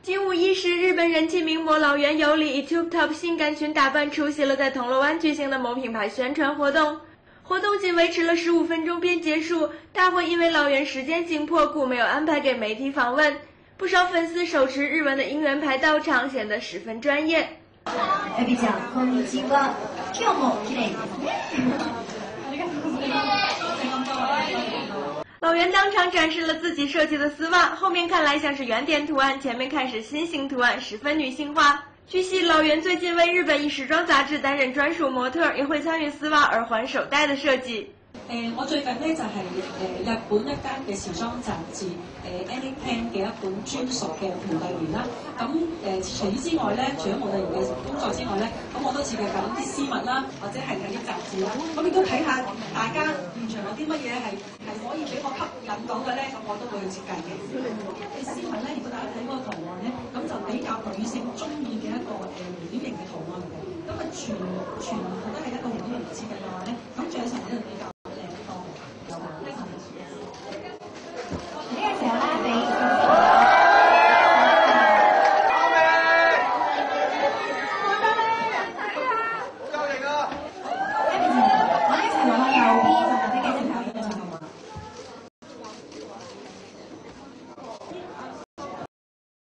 金武一时，日本人气名模老袁由里以 Tube Top 性感裙打扮出席了在铜锣湾举行的某品牌宣传活动。活动仅维持了15分钟便结束，大会因为老袁时间紧迫，故没有安排給媒體訪問。不少粉絲手持日文的應援牌到場，顯得十分專業。エビちゃん、こんにちは。今日も綺麗ですね。老袁当场展示了自己设计的丝袜，后面看来像是圆点图案，前面看是心形图案，十分女性化。据悉，老袁最近为日本一時裝雜誌擔任專屬模特，也會參與絲襪、耳環、手袋的設計。我最近呢就係日本一間嘅時裝雜誌Annie Pan 嘅一本專屬嘅模特員啦。咁除此之外咧，除咗模特員嘅工作之外咧，咁我都設計緊啲絲襪啦，或者係睇啲雜誌啦。咁亦都睇下大家現場有啲乜嘢係可以俾我吸引到嘅咧，咁我都會去設計嘅。絲襪咧，如果大家睇嗰個圖案咧，咁就比較女性中意嘅一個圓形嘅圖案嚟嘅。咁全部都係一個圓形嘅設計。